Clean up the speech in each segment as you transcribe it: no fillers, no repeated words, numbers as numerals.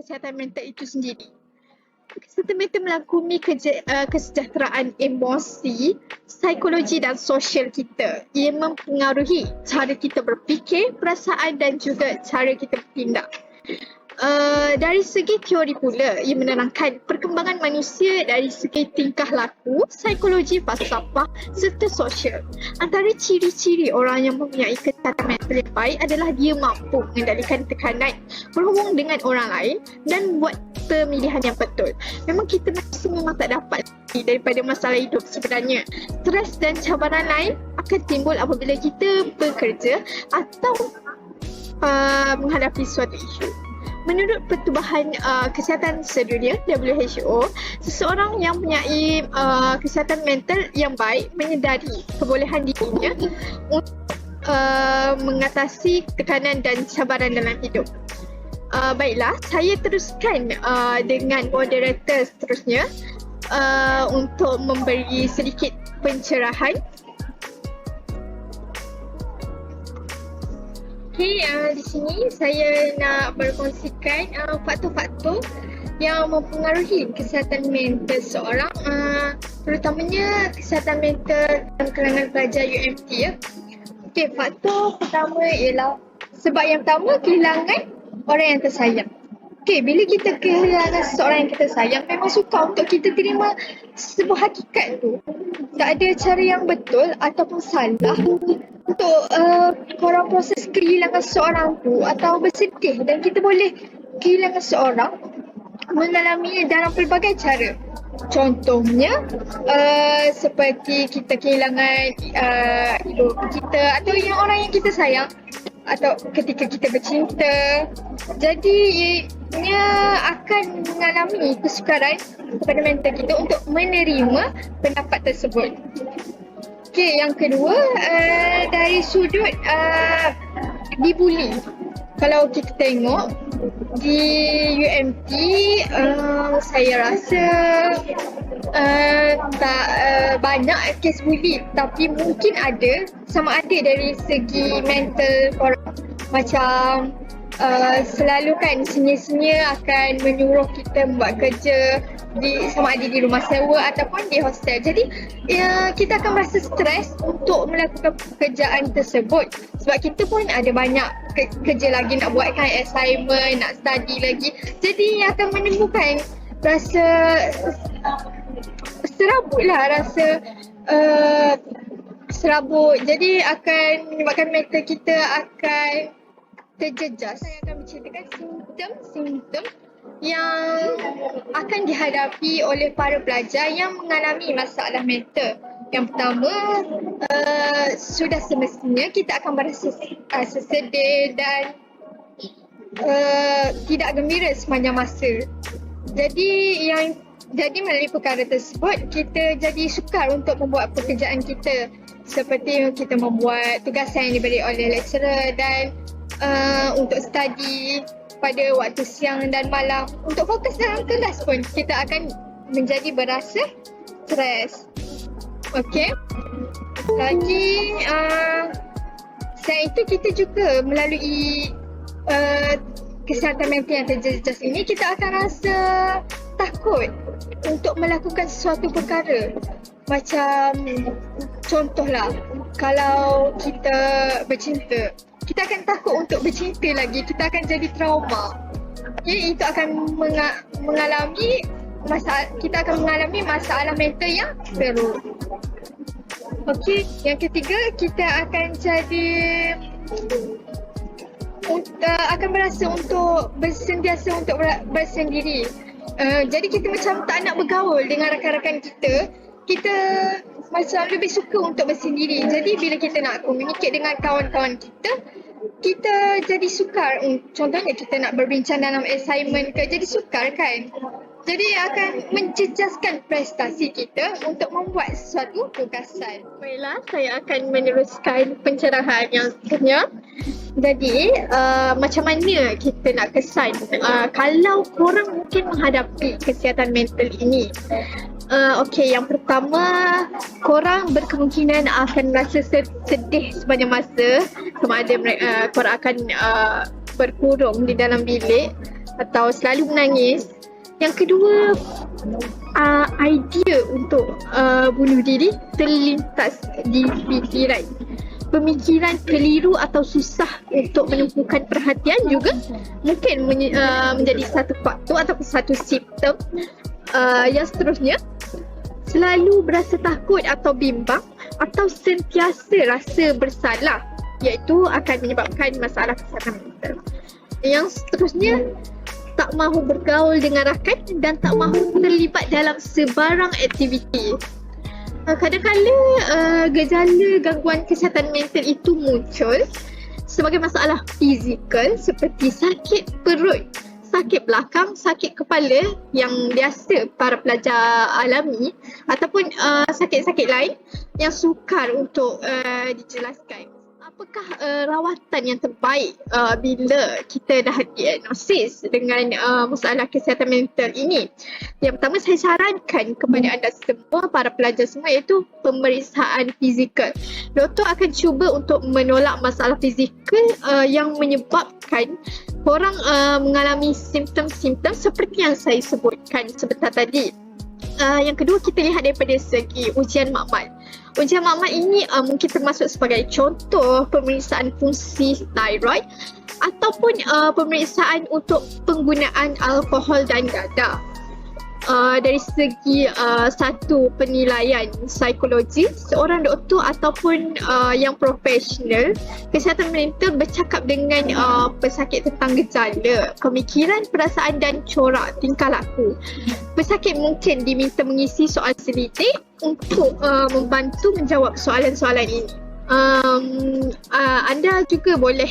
kesihatan mental itu sendiri. Kesihatan mental melakumi kesejahteraan emosi, psikologi dan sosial kita. Ia mempengaruhi cara kita berfikir, perasaan dan juga cara kita bertindak. Dari segi teori pula, ia menerangkan perkembangan manusia dari segi tingkah laku, psikologi, falsafah serta sosial. Antara ciri-ciri orang yang mempunyai kesihatan mental yang baik adalah dia mampu mengendalikan tekanan, berhubung dengan orang lain dan buat pemilihan yang betul. Memang kita manusia memang tak dapat daripada masalah hidup sebenarnya. Stres dan cabaran lain akan timbul apabila kita bekerja atau menghadapi suatu isu. Menurut Pertubuhan Kesihatan Sedunia (WHO), seseorang yang mempunyai kesihatan mental yang baik menyedari kebolehan dirinya untuk mengatasi tekanan dan cabaran dalam hidup. Baiklah, saya teruskan dengan moderator seterusnya untuk memberi sedikit pencerahan. Okey, di sini saya nak berkongsikan faktor-faktor yang mempengaruhi kesihatan mental seorang, terutamanya kesihatan mental dalam kalangan pelajar UMT ya. Okey, faktor pertama ialah sebab yang pertama, kehilangan orang yang tersayang. Okey, bila kita kehilangan seseorang yang kita sayang, memang sukar untuk kita terima sebuah hakikat tu. Tak ada cara yang betul ataupun salah untuk korang proses kehilangan seseorang tu atau bersedih, dan kita boleh kehilangan seseorang mengalami dalam pelbagai cara. Contohnya seperti kita kehilangan ibu kita atau yang orang yang kita sayang, atau ketika kita bercinta. Jadi ia akan mengalami kesukaran kepada mental kita untuk menerima pendapat tersebut. Okey, yang kedua, dari sudut dibuli. Kalau kita tengok di UMT, saya rasa tak banyak kes bully, tapi mungkin ada, sama ada dari segi mental korang. Macam selalu kan senior-senior akan menyuruh kita buat kerja sama ada di rumah sewa ataupun di hostel. Jadi kita akan merasa stres untuk melakukan pekerjaan tersebut, sebab kita pun ada banyak kerja lagi nak buat kan, assignment, nak study lagi. Jadi akan menimbulkan rasa serabut lah, rasa serabut. Jadi akan menyebabkan mental kita akan terjejas. Saya akan menceritakan simptom-simptom yang akan dihadapi oleh para pelajar yang mengalami masalah mental. Yang pertama, sudah semestinya kita akan berasa sedih dan tidak gembira sepanjang masa. Jadi melalui perkara tersebut, kita jadi sukar untuk membuat pekerjaan kita, seperti kita membuat tugasan yang diberi oleh lecturer, dan untuk study pada waktu siang dan malam. Untuk fokus dalam kelas pun kita akan menjadi berasa stres. Okey. Lagi selain itu, kita juga melalui kesihatan mental yang terjejas ini, kita akan rasa takut untuk melakukan sesuatu perkara. Macam contohlah, kalau kita bercinta, kita akan takut untuk bercinta lagi, kita akan jadi trauma. Okay, itu akan mengalami kita akan mengalami masalah mental yang teruk. Okey, yang ketiga, kita akan jadi akan berasa untuk bersentiasa untuk bersendiri. Jadi kita macam tak nak bergaul dengan rakan-rakan kita. Kita macam lebih suka untuk bersendiri. Jadi bila kita nak communicate dengan kawan-kawan kita jadi sukar. Contohnya kita nak berbincang dalam assignment ke, jadi sukar kan. Jadi akan menjejaskan prestasi kita untuk membuat sesuatu tugasan. Baiklah, saya akan meneruskan pencerahan yang seterusnya. Jadi macam mana kita nak kesan kalau korang mungkin menghadapi kesihatan mental ini? Okey, yang pertama, korang berkemungkinan akan merasa sedih sepanjang masa, sama ada korang akan berkurung di dalam bilik. atau selalu menangis. Yang kedua, idea untuk bunuh diri terlintas di fikiran. Pemikiran keliru atau susah untuk menumpukan perhatian juga mungkin menjadi satu faktor atau satu simptom. Yang seterusnya, selalu berasa takut atau bimbang atau sentiasa rasa bersalah, iaitu akan menyebabkan masalah kesihatan mental. Yang seterusnya, tak mahu bergaul dengan rakan dan tak mahu terlibat dalam sebarang aktiviti. Kadang-kadang gejala gangguan kesihatan mental itu muncul sebagai masalah fizikal seperti sakit perut, sakit belakang, sakit kepala yang biasa para pelajar alami, ataupun sakit-sakit lain yang sukar untuk dijelaskan. Apakah rawatan yang terbaik bila kita dah diagnosis dengan masalah kesihatan mental ini? Yang pertama, saya sarankan kepada anda semua, para pelajar semua, iaitu pemeriksaan fizikal. Doktor akan cuba untuk menolak masalah fizikal yang menyebabkan korang mengalami simptom-simptom seperti yang saya sebutkan sebentar tadi. Yang kedua, kita lihat daripada segi ujian makmal. Ujian makmal ini mungkin termasuk sebagai contoh pemeriksaan fungsi tiroid ataupun pemeriksaan untuk penggunaan alkohol dan dadah. Dari segi satu penilaian psikologi, seorang doktor ataupun yang profesional kesihatan mental bercakap dengan pesakit tentang gejala, pemikiran, perasaan dan corak tingkah laku. Pesakit mungkin diminta mengisi soal selidik untuk membantu menjawab soalan-soalan ini. Anda juga boleh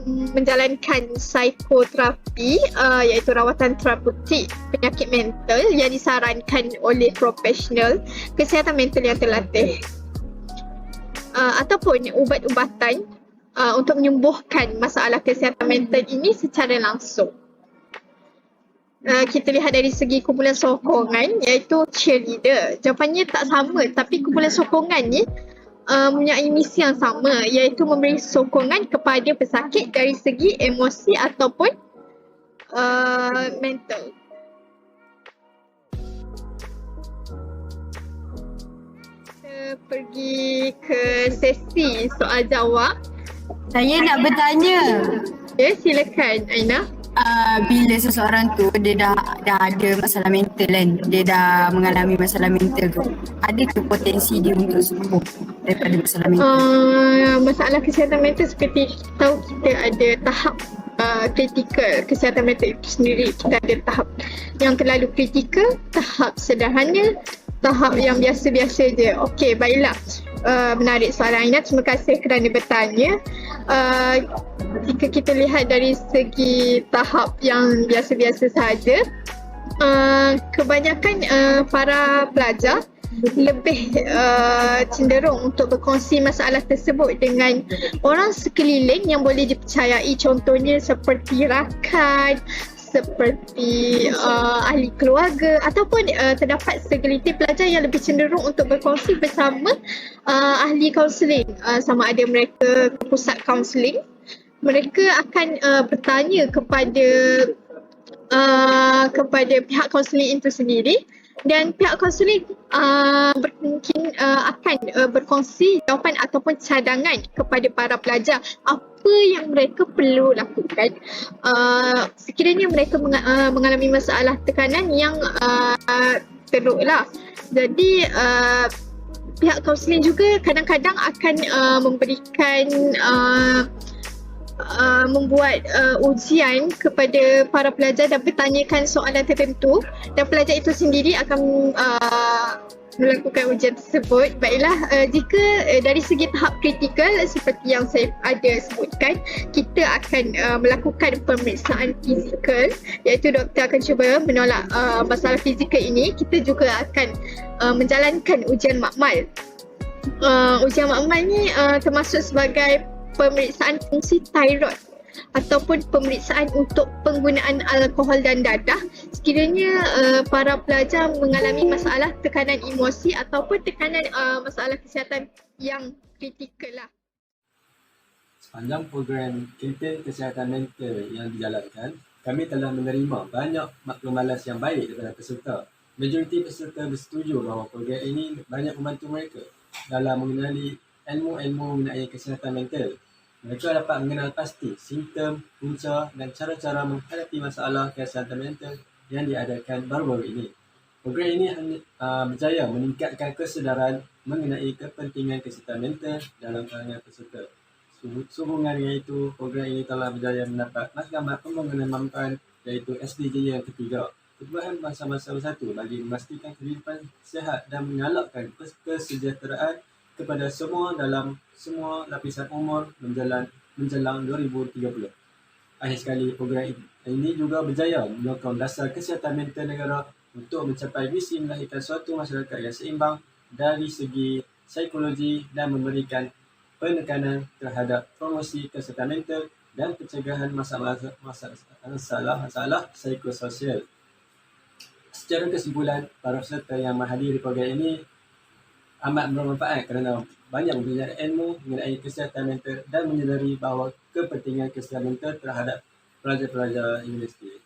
menjalankan psikoterapi, iaitu rawatan terapeutik penyakit mental yang disarankan oleh profesional kesihatan mental yang terlatih, ataupun ubat-ubatan untuk menyembuhkan masalah kesihatan mental ini secara langsung. Kita lihat dari segi kumpulan sokongan, iaitu cheerleader. Jawapannya tak sama, tapi kumpulan sokongan ni mempunyai misi yang sama, iaitu memberi sokongan kepada pesakit dari segi emosi ataupun mental. Kita pergi ke sesi soal jawab. Saya nak bertanya. Ya, silakan Aina. Bila seseorang tu dia dah ada masalah mental kan, dia dah mengalami masalah mental tu, ada ke potensi dia untuk sembuh daripada masalah mental? Masalah kesihatan mental seperti tahu kita ada tahap kritikal kesihatan mental itu sendiri. Kita ada tahap yang terlalu kritikal, tahap sederhana, tahap yang biasa-biasa je. Okey, baiklah. Menarik soalan Aina. Terima kasih kerana bertanya. Jika kita lihat dari segi tahap yang biasa-biasa sahaja, kebanyakan para pelajar lebih cenderung untuk berkongsi masalah tersebut dengan orang sekeliling yang boleh dipercayai, contohnya seperti rakan, seperti ahli keluarga, ataupun terdapat segelintir pelajar yang lebih cenderung untuk berkongsi bersama ahli kaunseling, sama ada mereka ke pusat kaunseling. Mereka akan bertanya kepada pihak kaunseling itu sendiri, dan pihak kaunseling mungkin akan berkongsi jawapan ataupun cadangan kepada para pelajar apa yang mereka perlu lakukan sekiranya mereka mengalami masalah tekanan yang teruk lah. Jadi pihak kaunseling juga kadang-kadang akan memberikan membuat ujian kepada para pelajar dan bertanyakan soalan tertentu, dan pelajar itu sendiri akan melakukan ujian tersebut. Baiklah, jika dari segi tahap kritikal seperti yang saya ada sebutkan, kita akan melakukan pemeriksaan fizikal, iaitu doktor akan cuba menolak masalah fizikal ini. Kita juga akan menjalankan ujian makmal. Ujian makmal ni termasuk sebagai pemeriksaan fungsi tiroid ataupun pemeriksaan untuk penggunaan alkohol dan dadah sekiranya para pelajar mengalami masalah tekanan emosi ataupun tekanan masalah kesihatan yang kritikal lah. Sepanjang program kempen kesihatan mental yang dijalankan, kami telah menerima banyak maklum malas yang baik daripada peserta. Majoriti peserta bersetuju bahawa program ini banyak membantu mereka dalam mengenali ilmu-ilmu mengenai kesihatan mental. Mereka dapat mengenal pasti simptom, punca dan cara-cara menghadapi masalah kesihatan mental yang diadakan baru-baru ini. Program ini berjaya meningkatkan kesedaran mengenai kepentingan kesihatan mental dalam kalangan peserta. Sehubungan dengan itu, program ini telah berjaya mendapat Mahkamah Pembangunan Mampan iaitu SDG yang ketiga. Perubahan masa-masa bersatu bagi memastikan kehidupan sihat dan mengalakkan kesejahteraan kepada semua dalam semua lapisan umur menjelang 2030. Akhir sekali, program ini juga berjaya menyokong dasar kesihatan mental negara untuk mencapai visi melahirkan suatu masyarakat yang seimbang dari segi psikologi dan memberikan penekanan terhadap promosi kesihatan mental dan pencegahan masalah psikososial. Secara kesimpulan, para peserta yang menghadiri program ini amat bermanfaat kerana banyak mempunyai ilmu mengenai kesihatan mental dan menyedari bahawa kepentingan kesihatan mental terhadap pelajar-pelajar universiti.